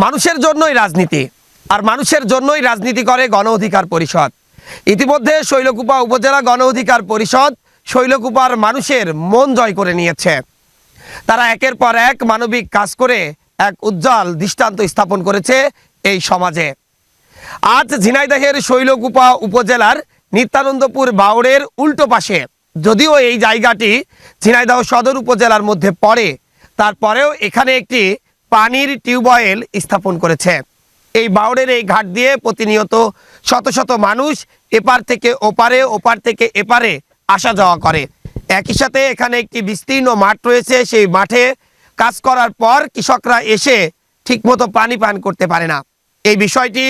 মানুষের জন্যই রাজনীতি, আর মানুষের জন্যই রাজনীতি করে গণ অধিকার পরিষদ। ইতিমধ্যে শৈলকুপা উপজেলা গণ অধিকার পরিষদ শৈলকুপার মানুষের মন জয় করে নিয়েছে। তারা একের পর এক মানবিক কাজ করে এক উজ্জ্বল দৃষ্টান্ত স্থাপন করেছে এই সমাজে। আজ ঝিনাইদহের শৈলকুপা উপজেলার নিত্যানন্দপুর বাউড়ের উল্টো পাশে, যদিও এই জায়গাটি ঝিনাইদহ সদর উপজেলার মধ্যে পড়ে, তারপরেও এখানে একটি পানির টিউবওয়েল স্থাপন করেছে। এই বাউড়ের এই ঘাট দিয়ে প্রতিনিয়ত শত শত মানুষ এপার থেকে ওপারে, ওপার থেকে এপারে আসা যাওয়া করে। একই সাথে এখানে একটি বিস্তীর্ণ মাঠ রয়েছে। সেই মাঠে কাজ করার পর কৃষকরা এসে ঠিকমতো পানি পান করতে পারে না। এই বিষয়টি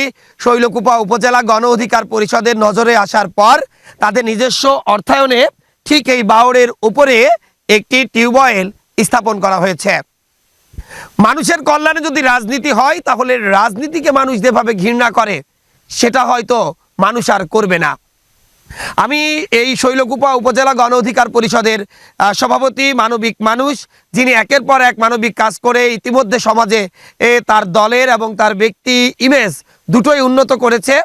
শৈলকুপা উপজেলা গণ অধিকার পরিষদের নজরে আসার পর তাদের নিজস্ব অর্থায়নে ঠিক এই বাউড়ের উপরে একটি টিউবওয়েল স্থাপন করা হয়েছে। মানুষের কল্যাণে যদি রাজনীতি হয়, তাহলে রাজনীতিকে মানুষ যেভাবে ঘৃণা করে সেটা হয়তো মানুষ আর করবে না। আমি এই শৈলকুপা উপজেলা গণ অধিকার পরিষদের সভাপতি, মানবিক মানুষ, যিনি একের পর এক মানবিক কাজ করে ইতিমধ্যে সমাজে তার দলের এবং তার ব্যক্তি ইমেজ দুটোই উন্নত করেছে,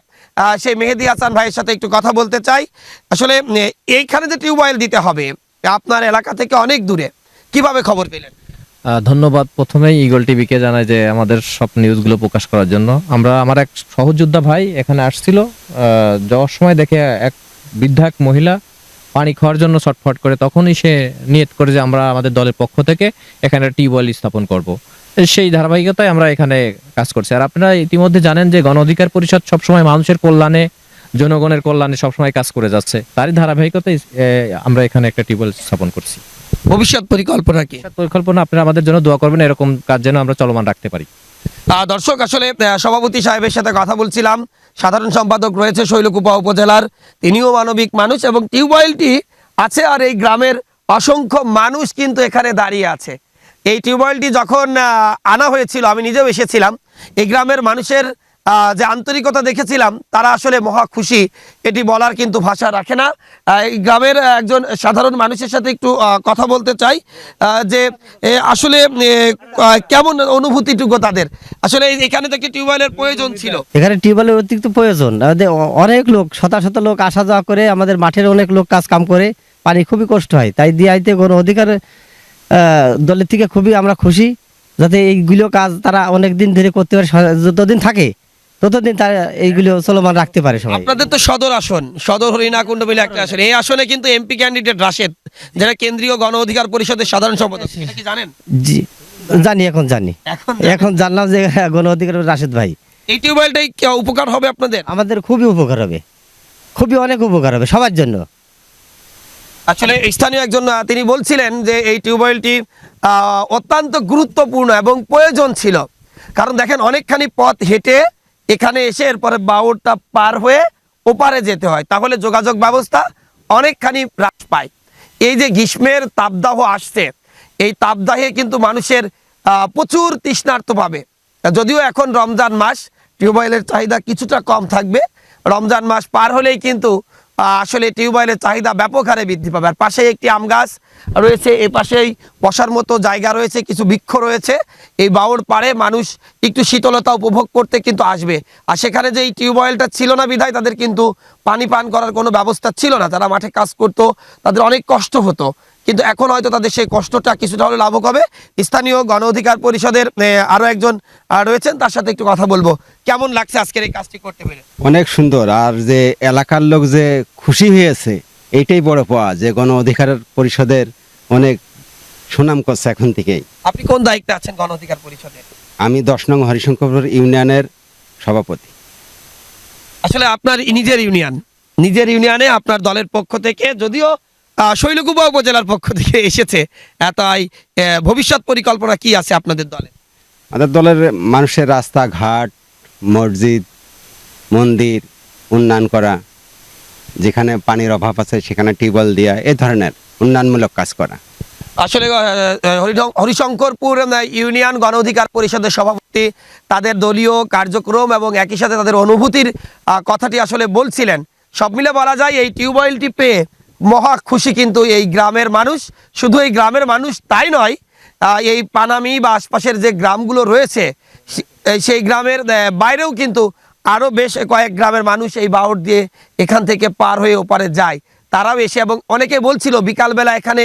সেই মেহেদি হাসান ভাইয়ের সাথে একটু কথা বলতে চাই। আসলে এইখানে যে টিউবওয়েল দিতে হবে আপনার এলাকা থেকে অনেক দূরে, কিভাবে খবর পেলেন? ধন্যবাদ। প্রথমেই ইগল টিভিকে জানাই যে আমাদের সব নিউজগুলো প্রকাশ করার জন্য। আমার এক সহযোদ্ধা ভাই এখানে আসছিল, যাওয়ার সময় দেখে এক বৃদ্ধা এক মহিলা পানি খাওয়ার জন্য ছটফট করে, তখনই সে নিয়ত করে যে আমরা আমাদের দলের পক্ষ থেকে এখানে টিউবওয়েল স্থাপন করব। সেই ধারাবাহিকতায় আমরা এখানে কাজ করছি। আর আপনারা ইতিমধ্যে জানেন যে গণ অধিকার পরিষদ সবসময় মানুষের কল্যাণে, জনগণের কল্যাণে সবসময় কাজ করে যাচ্ছে। তারই ধারাবাহিকতায় আমরা এখানে একটা টিউবওয়েল স্থাপন করছি। ভবিষ্যৎ পরিকল্পনা কি? পরিকল্পনা আপনারা আমাদের জন্য দোয়া করবেন, এরকম কাজ যেন আমরা চলমান রাখতে পারি। দর্শক, আসলে সভাপতি সাহেবের সাথে কথা বলছিলাম, সাধারণ সম্পাদক রয়েছে শৈলকুপা উপজেলার, তিনিও মানবিক মানুষ, এবং টিউবওয়েলটি আছে আর এই গ্রামের অসংখ্য মানুষ কিন্তু এখানে দাঁড়িয়ে আছে। এই টিউবওয়েলটি যখন আনা হয়েছিল, আমি নিজেও এসেছিলাম, এই গ্রামের মানুষের যে আন্তরিকতা দেখেছিলাম, তারা আসলে মহা খুশি, এটি বলার কিন্তু ভাষা রাখে না। এই গ্রামের একজন সাধারণ মানুষের সাথে একটু কথা বলতে চাই যে আসলে কেমন অনুভূতিটুকু তাদের। আসলে এখানে তো একটি টিউবওয়েলের প্রয়োজন ছিল। এখানে টিউবওয়েলের অতিরিক্ত প্রয়োজন। অনেক লোক, শত শত লোক আসা যাওয়া করে, আমাদের মাঠের অনেক লোক কাজ কাম করে, পানি খুবই কষ্ট হয়। তাই দিয়াইতে গণ অধিকার দলের থেকে খুবই আমরা খুশি, যাতে এইগুলো কাজ তারা অনেক দিন ধরে করতে পারে, যতদিন থাকে ততদিন তারা এইগুলো চলমান রাখতে পারে সবাই। আপনাদের তো সদর আসন, সদর হরিণাকুণ্ড বলে একটা আসন, এই আসনে কিন্তু এমপি ক্যান্ডিডেট রাশেদ, যারা কেন্দ্রীয় গণ অধিকার পরিষদের সাধারণ সম্পাদক, এটা কি জানেন? জি জানি, এখন জানলাম যে গণ অধিকার রাশেদ ভাই। এই টিউবওয়েলটাই উপকার হবে আপনাদের? আমাদের খুবই উপকার হবে, খুবই অনেক উপকার হবে সবার জন্য। আসলে স্থানীয় একজন তিনি বলছিলেন যে এই টিউবওয়েলটি অত্যন্ত গুরুত্বপূর্ণ এবং প্রয়োজন ছিল, কারণ দেখেন অনেকখানি পথ হেঁটে এখানে এসে এরপরে বাউড়টা পার হয়ে ওপারে যেতে হয়, তাহলে যোগাযোগ ব্যবস্থা অনেকখানি হ্রাস পায়। এই যে গ্রীষ্মের তাপদাহ আসছে, এই তাপদাহে কিন্তু মানুষের প্রচুর তৃষ্ণার্ত পাবে। যদিও এখন রমজান মাস, টিউবওয়েলের চাহিদা কিছুটা কম থাকবে। রমজান মাস পার হলেই কিন্তু আসলে টিউবওয়েলের চাহিদা ব্যাপক হারে বৃদ্ধি পাবে। আর পাশেই একটি আম গাছ রয়েছে, এ পাশেই বসার মতো জায়গা রয়েছে, কিছু বৃক্ষ রয়েছে। এই বাউড় পাড়ে মানুষ একটু শীতলতা উপভোগ করতে কিন্তু আসবে। আর সেখানে যে এই টিউবওয়েলটা ছিল না বিধায় তাদের কিন্তু পানি পান করার কোনো ব্যবস্থা ছিল না। তারা মাঠে কাজ করতো, তাদের অনেক কষ্ট হতো, কিন্তু এখন হয়তো তাদের সেই কষ্টটা কিছুটা হলে লাভক হবে। স্থানীয় গণ অধিকার পরিষদের আরও একজন রয়েছেন, তার সাথে একটু কথা বলবো। কেমন লাগছে আজকের এই কাজটি করতে পেরে? অনেক সুন্দর। আর যে এলাকার লোক যে খুশি হয়েছে, এইটাই বড় পাওয়া, যে গণ অধিকার পরিষদের অনেক সুনাম করছে এখন থেকেই। আপনি কোন দায়িত্বে আছেন গণ অধিকার পরিষদের? আমি 10 নং হরিশঙ্করপুর ইউনিয়নের সভাপতি। আসলে আপনার নিজের ইউনিয়নে আপনার দলের পক্ষ থেকে, যদিও শৈলকুপা উপজেলার পক্ষ থেকে এসেছে, তাই ভবিষ্যৎ পরিকল্পনা কি আছে আপনাদের দলে? আমাদের দলের মানুষের রাস্তাঘাট, মসজিদ, মন্দির উন্নয়ন করা, যেখানে পানির অভাব আছে সেখানে টিউবওয়েল দেওয়া, এ ধরনের উন্নয়নমূলক কাজ করা। আসলে হরিশঙ্করপুর ইউনিয়ন গণ অধিকার পরিষদের সভাপতি তাদের দলীয় কার্যক্রম এবং একই সাথে তাদের অনুভূতির কথাটি আসলে বলছিলেন। সব মিলে বলা যায় এই টিউবওয়েলটি পেয়ে মহা খুশি কিন্তু এই গ্রামের মানুষ। শুধু এই গ্রামের মানুষ তাই নয়, এই পানামি বা আশপাশের যে গ্রামগুলো রয়েছে সেই গ্রামের বাইরেও কিন্তু আরও বেশ কয়েক গ্রামের মানুষ এই বাওর দিয়ে এখান থেকে পার হয়ে ওপারে যায়, তারাও এসে, এবং অনেকে বলছিল বিকালবেলা এখানে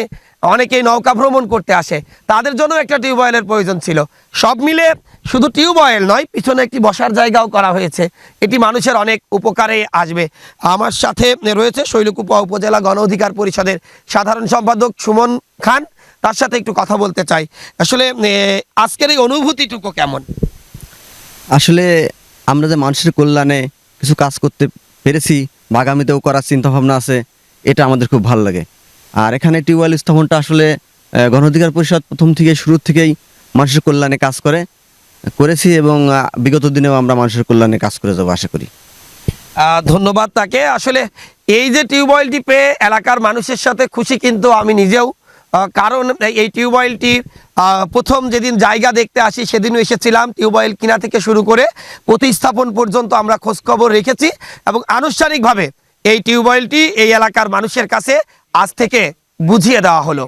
অনেকেই নৌকা ভ্রমণ করতে আসে, তাদের জন্য একটা টিউবওয়েলের প্রয়োজন ছিল। সব মিলে শুধু টিউবওয়েল নয়, পিছনে একটি বসার জায়গাও করা হয়েছে, এটি মানুষের অনেক উপকারে আসবে। আমার সাথে রয়েছে শৈলকুপা উপজেলা গণ অধিকার পরিষদের সাধারণ সম্পাদক সুমন খান, তার সাথে একটু কথা বলতে চাই। আসলে আজকের এই অনুভূতিটুকু কেমন? আসলে আমরা যে মানুষের কল্যাণে কিছু কাজ করতে পেরেছি বা আগামীতেও করার চিন্তাভাবনা আছে, এটা আমাদের খুব ভালো লাগে। আর এখানে টিউবওয়েল স্থাপনটা আসলে গণ অধিকার পরিষদ প্রথম থেকে শুরু থেকেই মানুষের কল্যাণে কাজ করেছি এবং বিগত দিনেও আমরা মানুষের কল্যাণে কাজ করে যাবো আশা করি। ধন্যবাদ তাকে। আসলে এই যে টিউবওয়েলটি পেয়ে এলাকার মানুষের সাথে খুশি কিন্তু আমি নিজেও, কারণ এই টিউবওয়েলটি প্রথম যেদিন জায়গা দেখতে আসি সেদিনও এসেছিলাম, টিউবওয়েল কিনা থেকে শুরু করে প্রতিস্থাপন পর্যন্ত আমরা খোঁজখবর রেখেছি, এবং আনুষ্ঠানিকভাবে এই টিউবওয়েলটি এই এলাকার মানুষের কাছে আজ থেকে বুঝিয়ে দেওয়া হলো।